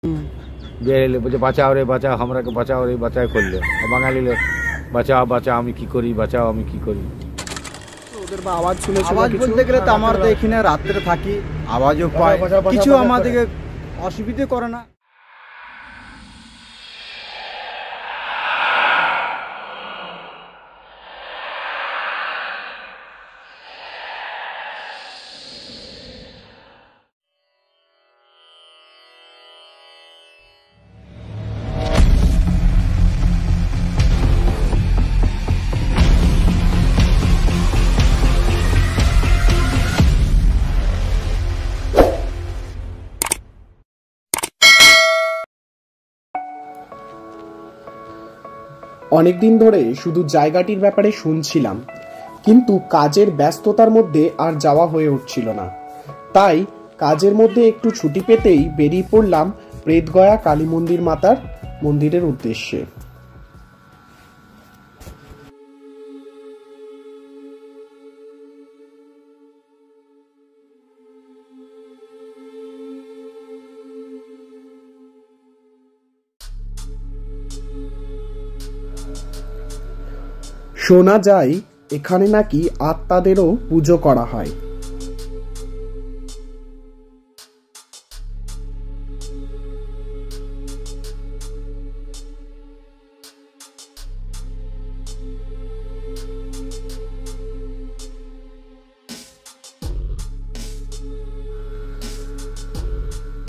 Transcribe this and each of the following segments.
বেরিয়ে বলছে বাঁচাও রে বাঁচাও, আমরাকে বাঁচাও রে বাঁচাও করলে, বাঙালি বাঁচাও বাঁচাও আমি কি করি, বাঁচাও আমি কি করি। ওদের বা আওয়াজ শুনেছি, আওয়াজ বলতে গেলে তো আমরা তো এখানে রাত্রে থাকি, আওয়াজও পাই, কিছু আমাদেরকে অসুবিধে করে না। অনেকদিন ধরে শুধু জায়গাটির ব্যাপারে শুনছিলাম, কিন্তু কাজের ব্যস্ততার মধ্যে আর যাওয়া হয়ে উঠছিল না। তাই কাজের মধ্যে একটু ছুটি পেতেই বেরিয়ে পড়লাম প্রেতগয়া কালী মন্দির মাতার মন্দিরের উদ্দেশ্যে। শোনা যায় এখানে নাকি আত্মাদেরও পুজো করা হয়।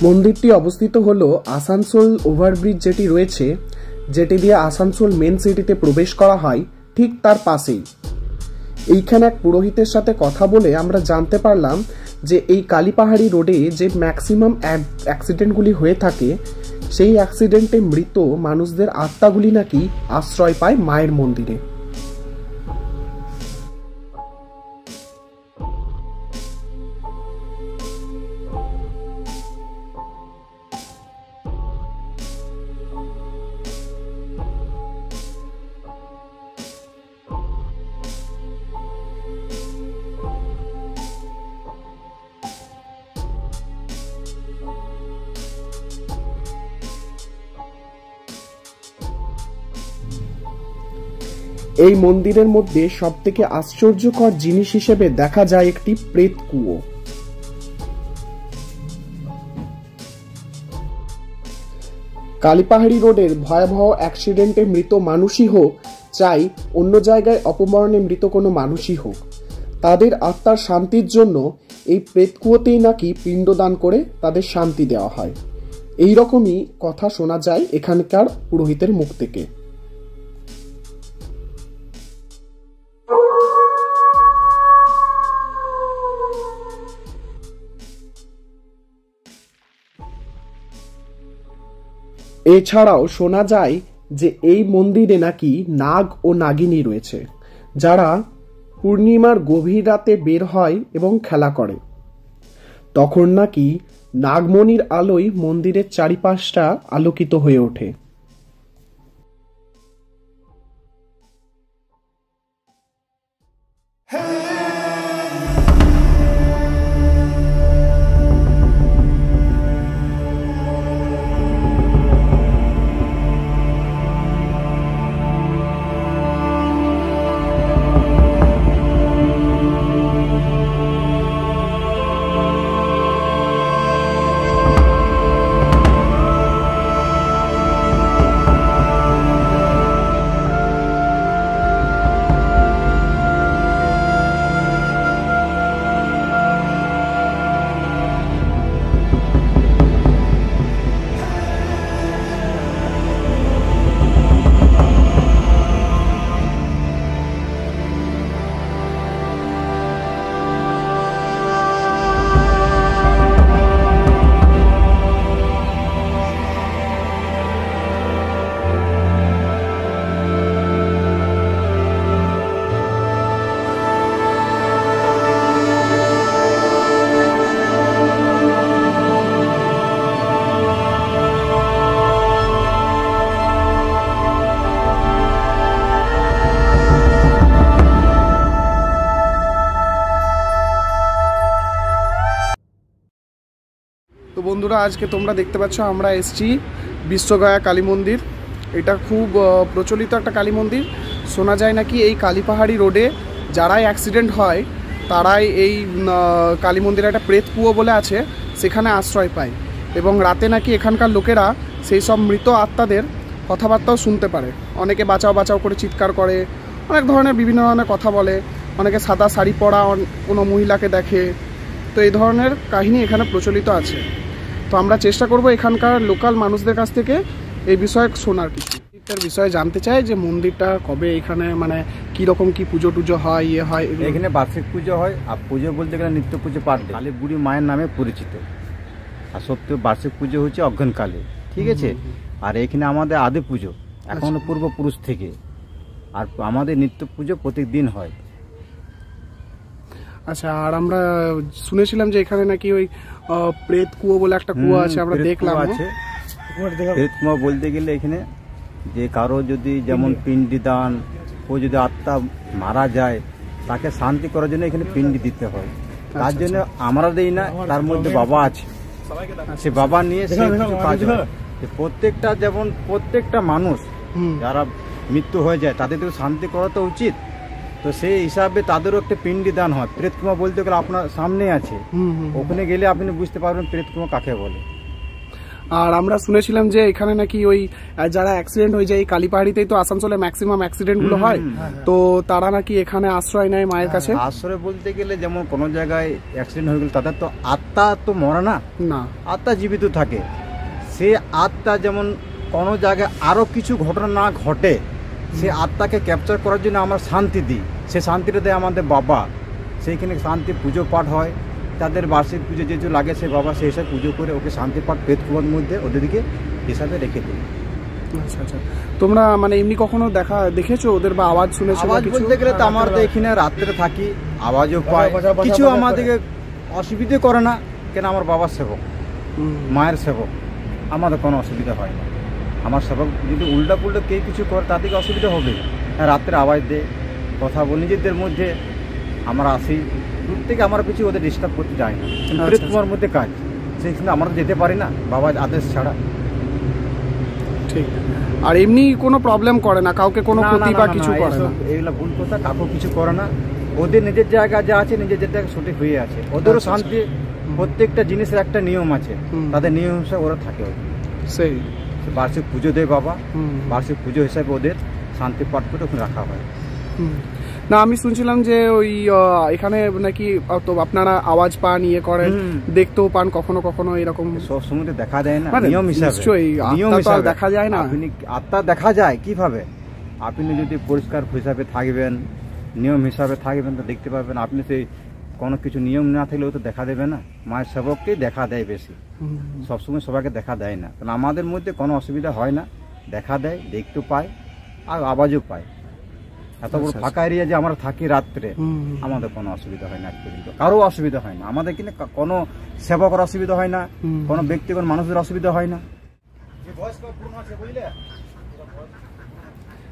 মন্দিরটি অবস্থিত হলো আসানসোল ওভারব্রিজ যেটি রয়েছে, যেটি দিয়ে আসানসোল মেন সিটিতে প্রবেশ করা হয়, ঠিক তার পাশেই। এইখানে এক পুরোহিতের সাথে কথা বলে আমরা জানতে পারলাম যে এই কালীপাহাড়ি রোডে যে ম্যাক্সিমাম অ্যাক্সিডেন্টগুলি হয়ে থাকে, সেই অ্যাক্সিডেন্টে মৃত মানুষদের আত্মাগুলি নাকি আশ্রয় পায় মায়ের মন্দিরে। এই মন্দিরের মধ্যে সবথেকে আশ্চর্যকর জিনিস হিসেবে দেখা যায় একটি প্রেত কুয়ো। কালীপাহাড়ি রোডের ভয়াবহ অ্যাক্সিডেন্টে মৃত মানুষই হোক, চাই অন্য জায়গায় অপমরণে মৃত কোনো মানুষই হোক, তাদের আত্মার শান্তির জন্য এই প্রেত কুয়োতেই নাকি পিণ্ডদান করে তাদের শান্তি দেওয়া হয়। এই রকমই কথা শোনা যায় এখানকার পুরোহিতের মুখ থেকে। এছাড়াও শোনা যায় যে এই মন্দিরে নাকি নাগ ও নাগিনী রয়েছে, যারা পূর্ণিমার গভীর রাতে বের হয় এবং খেলা করে। তখন নাকি নাগমণির আলোয় মন্দিরের চারিপাশটা আলোকিত হয়ে ওঠে। বন্ধুরা, আজকে তোমরা দেখতে পাচ্ছ আমরা এসছি বিশ্বগয়া কালী মন্দির। এটা খুব প্রচলিত একটা কালী মন্দির। শোনা যায় নাকি এই কালীপাহাড়ি রোডে যারাই অ্যাক্সিডেন্ট হয় তারাই এই কালী মন্দিরে একটা প্রেত কুয়ো বলে আছে, সেখানে আশ্রয় পায় এবং রাতে নাকি এখানকার লোকেরা সেই সব মৃত আত্মাদের কথাবার্তাও শুনতে পারে। অনেকে বাঁচাও বাঁচাও করে চিৎকার করে, অনেক ধরনের বিভিন্ন ধরনের কথা বলে, অনেকে সাদা শাড়ি পরা কোনো মহিলাকে দেখে। তো এই ধরনের কাহিনী এখানে প্রচলিত আছে। তো আমরা চেষ্টা করব এখানকার লোকাল মানুষদের কাছ থেকে এই বিষয়ে শোনার কিছু বিষয়ে জানতে চাই যে মন্দিরটা কবে এখানে মানে কীরকম কি পুজো টুজো হয়, ইয়ে হয়। এখানে বার্ষিক পুজো হয়, আর পুজো বলতে গেলে নিত্য পুজো পাঠ কালী বুড়ি মায়ের নামে পরিচিত। আর সত্যি বার্ষিক পুজো হচ্ছে অজ্ঞান কালী, ঠিক আছে। আর এখানে আমাদের আদি পুজো এখনো পূর্বপুরুষ থেকে, আর আমাদের নিত্য পুজো প্রত্যেক দিন হয়। আচ্ছা, আর আমরা শুনেছিলাম যে এখানে নাকি ওই প্রেত কুয়ো বলে একটা কুয়ো আছে, আমরা দেখলাম আছে। প্রেত কুয়ো বলতে গেলে এখানে যে কারো যদি যেমন পিণ্ডি দান, ও যদি আত্মা মারা যায় তাকে শান্তি করার জন্য এখানে পিণ্ডি দিতে হয়। তার জন্য আমরা দেই না, তার মধ্যে বাবা আছে, সে বাবা নিয়ে সে কিছু কাজ হয়। প্রত্যেকটা যেমন প্রত্যেকটা মানুষ যারা মৃত্যু হয়ে যায় তাদের তো শান্তি করা তো উচিত। তো সেই হিসাবে তাদেরও একটা পিণ্ডি দান হয়। প্রেত কুয়ো বলতে গেলে আপনার সামনে আছে, ওখানে গেলে আপনি বুঝতে পারবেন প্রেত কুয়ো কাকে বলে। আর আমরা শুনেছিলাম যে এখানে নাকি ওই যারা অ্যাক্সিডেন্ট হয়ে যায়, এই কালীপাহাড়িতেই তো আসানসোলে ম্যাক্সিমাম অ্যাক্সিডেন্ট গুলো হয়, তো তারা নাকি এখানে আশ্রয় নেয় মায়ের কাছে। আশ্রয় বলতে গেলে যেমন কোনো জায়গায় অ্যাক্সিডেন্ট হয়ে গেলে তাদের তো আত্মা তো মরে না, আত্মা জীবিত থাকে। সে আত্মা যেমন কোনো জায়গায় আরো কিছু ঘটনা না ঘটে, সে আত্মাকে ক্যাপচার করার জন্য আমরা শান্তি দিই। সে শান্তিটা দেয় আমাদের বাবা। সেইখানে শান্তি পুজো পাঠ হয়, তাদের বার্ষিক পুজো যে লাগে সে বাবা সেই হিসাবে পুজো করে ওকে শান্তি পাঠ প্রেত কুয়োর মধ্যে ওদেরকে হিসাবে রেখে দিই। আচ্ছা আচ্ছা, তোমরা মানে এমনি কখনো দেখেছো ওদের বা আওয়াজ শুনেছো? আওয়াজ বলতে গেলে তো আমরা তো এখানে রাত্রে থাকি, আওয়াজও পাই, কিছু আমাদেরকে অসুবিধে করে না। কেন আমার বাবার সেবক, মায়ের সেবক, আমাদের কোনো অসুবিধা হয় না। আমার সেবক যদি উল্টা পুল্টা কে কিছু করে তাদেরকে অসুবিধা হবে। রাত্রে আওয়াজ দেয়, কথা বল, নিজেদের মধ্যে আমরা আসি, দূর থেকে আমরা কিছু ওদের ডিস্টার্ব করতে যাই না। প্রেত কুয়োর মধ্যে কাজ, সেইখানে আমরা যেতে পারি না বাবার আদেশ ছাড়া। ঠিক। আর এমনি কোনো প্রবলেম করে না, কাউকে কোনো ক্ষতি বা কিছু করে না? এইগুলো ভুল কথা, কাউকে কিছু করে না। ওদের নিজের জায়গা যা আছে নিজের জায়গা সঠিক হয়ে আছে, ওদেরও শান্তি। প্রত্যেকটা জিনিসের একটা নিয়ম আছে, তাদের নিয়ম হিসাবে ওরা থাকে। সেই বার্ষিক পুজো দেয় বাবা, বার্ষিক পুজো হিসাবে ওদের শান্তি পাঠ করে ওখানে রাখা হয়। না, আমি শুনছিলাম যে ওই এখানে নাকি তো আপনারা আওয়াজ পান, ইয়ে করেন, দেখতেও পান কখনো কখনো, এরকম সব সময় দেখা যায় না। নিয়ম হিসাবে, নিয়ম হিসাবে দেখা যায় না। আপনি আত্মা দেখা যায় কিভাবে? আপনি যদি পরিষ্কার হিসাবে থাকবেন, নিয়ম হিসাবে থাকবেন তো দেখতে পাবেন। আপনি সেই কোনো কিছু নিয়ম না থাকলেও তো দেখা দেবে না। মায়ের সেবককেই দেখা দেয় বেশি, সবসময় সবাইকে দেখা দেয় না। কারণ আমাদের মধ্যে কোনো অসুবিধা হয় না, দেখা দেয়, দেখতে পায় আর আওয়াজও পায়। এত বড় ফাঁকা এরিয়া যে আমরা থাকি রাত্রে, আমাদের কোনো অসুবিধা হয় না, কারো অসুবিধা হয় না। আমাদের কিন্তু কোনো সেবকের অসুবিধা হয় না, কোনো ব্যক্তিগত মানুষের অসুবিধা হয় না।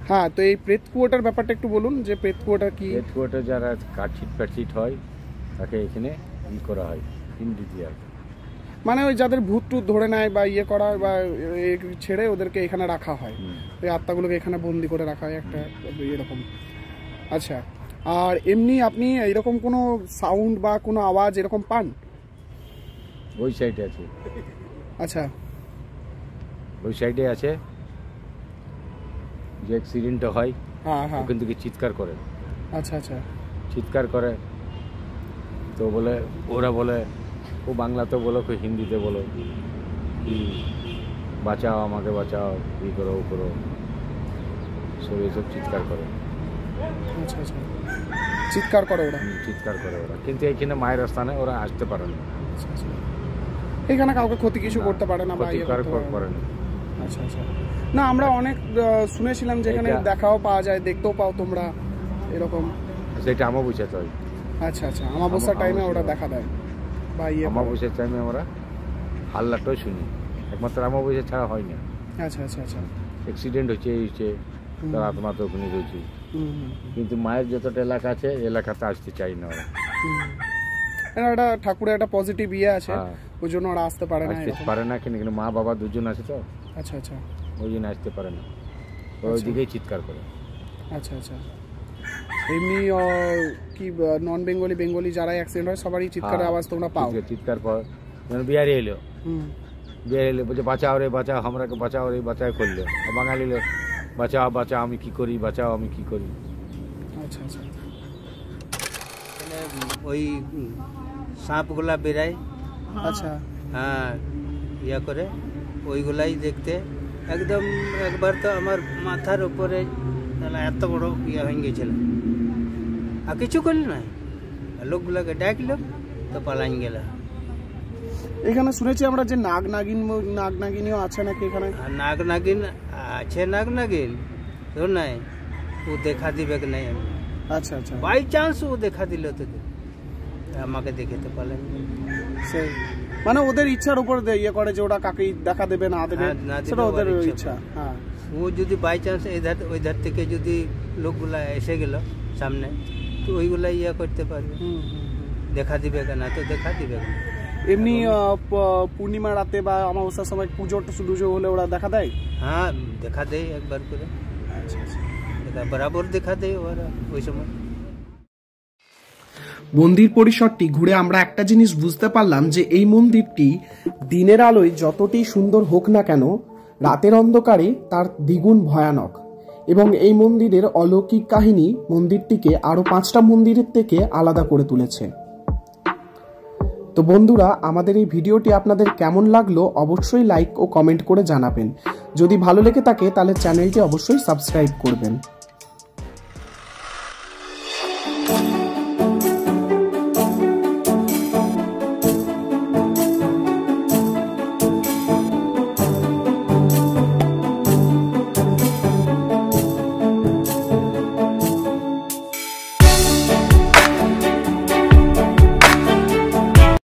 হ্যাঁ, তো এই প্রেত কুয়োটার ব্যাপারটা একটু বলুন যে প্রেত কুয়োটা কি? প্রেত কুয়োটা যারা কাটছিট প্যাটছিট হয় তাকে এখানে ই করা হয়, পিণ্ডি দিয়ে। মানে ওই যাদের ভূত টুত ধরে নেয় বা ইয়ে করা বা ছেড়ে ওদেরকে এখানে রাখা হয়, ওই আত্মাগুলোকে এখানে বন্দি করে রাখা হয় একটা এরকম। আচ্ছা, আর এমনি আপনি এরকম কোনো সাউন্ড বা কোনো আওয়াজ এরকম পান? ওই সাইডে আছে। আচ্ছা, ওই সাইডে আছে যে অ্যাক্সিডেন্টটা হয়, ওখান থেকে চিৎকার করে। আচ্ছা আচ্ছা, চিৎকার করে তো বলে, ওরা বলে, ও বাংলাতে বলো, কেউ হিন্দিতে বলো, কি বাঁচাও আমাকে বাঁচাও, ই করো ও করো, সব এইসব চিৎকার করে। আচ্ছা আচ্ছা, চিৎকার করে ওরা? চিৎকার করে ওরা, কিন্তু এইখানে মায়ের স্থানে ওরা আসতে পারে না। আচ্ছা আচ্ছা, এখানে কাউকে ক্ষতি কিছু করতে পারে না বা ইয়ে করে না। আচ্ছা আচ্ছা, না আমরা অনেক শুনেছিলাম যে এখানে দেখাও পাওয়া যায়, দেখতেও পাও তোমরা এরকম। সেটা অমাবস্যাতে হয়। আচ্ছা আচ্ছা, অমাবস্যার টাইমে ওরা দেখা দেয় বা ইয়ে? অমাবস্যার টাইমে আমরা হাল্লাটাও শুনি, একমাত্র অমাবস্যা ছাড়া হয় না। আচ্ছা আচ্ছা আচ্ছা, অ্যাক্সিডেন্ট হচ্ছে, এই হচ্ছে, তার আত্মা তো ওখানে রয়েছে। কিন্তু মায়ের যতটা এলাকা আছে এলাকাতে আসতে চাই না ওরা। একটা ঠাকুরের একটা পজিটিভ ইয়ে আছে, ওই জন্য ওরা আসতে পারে না। আসতে পারে না কিন্তু মা বাবা দুজন আছে তো। আচ্ছা আচ্ছা, ওই জন্য আসতে পারে না, ওই দিকেই চিৎকার করে। আচ্ছা আচ্ছা, এমনি কি নন বেঙ্গলি বেঙ্গলি যারা অ্যাক্সিডেন্ট হয় সবারই চিৎকারের আওয়াজ তোমরা পাও? চিৎকার পাও। বিহারি এলো, বিহারি এলে বলছে বাঁচাও রে বাঁচাও, আমরাকে বাঁচাও রে বাঁচাও করলো। বাঙালি এলো বাঁচাও বাঁচাও আমি কি করি, বাঁচাও আমি কি করি। আচ্ছা আচ্ছা, ওই সাপগুলা বেরায়। আচ্ছা, হ্যাঁ, ইয়া করে ওইগুলাই দেখতে একদম একবার তো আমার মাথার উপরে এত বড় ইয়া হয়ে গেছিল, আর কিছু করল না, লোকগুলাকে ডাকলো তো পালাইন গেল। এখানে শুনেছি আমরা যে নাগ নাগিনীও আছে নাকি এখানে? নাগ নাগিন আছে, নাগ নাগিন তো নাই, ও দেখা দিবে কি নাই। আচ্ছা আচ্ছা, বাই চান্স ও দেখা দিল তো আমাকে দেখে তো পালাইন। সেই মানে ওদের ইচ্ছার উপর ইয়ে করে যে ওরা কাকে দেখা দেবে না দেবে, সেটা ওদের ইচ্ছা। হ্যাঁ, ও যদি বাই চান্স ওই ধার থেকে যদি লোকগুলা এসে গেল সামনে, তো ওইগুলা ইয়া করতে পারবে, দেখা দিবে কেনা তো দেখা দিবে কেনা। এমনি পূর্ণিমা রাতে বা অমাবস্যার সময় পুজো হলে ওরা দেখা দেয়? হ্যাঁ, দেখা দেয় একবার করে। আচ্ছা আচ্ছা, বরাবর দেখা দেয় ওরা ওই সময়। মন্দির পরিসরটি ঘুরে আমরা একটা জিনিস বুঝতে পারলাম যে এই মন্দিরটি দিনের আলোয় যতটি সুন্দর হোক না কেন, রাতের অন্ধকারে তার দ্বিগুণ ভয়ানক। এবং এই মন্দিরের অলৌকিক কাহিনী মন্দিরটিকে আরো 5টা মন্দিরের থেকে আলাদা করে তুলেছে। তো বন্ধুরা, আমাদের এই ভিডিওটি আপনাদের কেমন লাগলো অবশ্যই লাইক ও কমেন্ট করে জানাবেন। যদি ভালো লেগে থাকে তাহলে চ্যানেলটি অবশ্যই সাবস্ক্রাইব করবেন।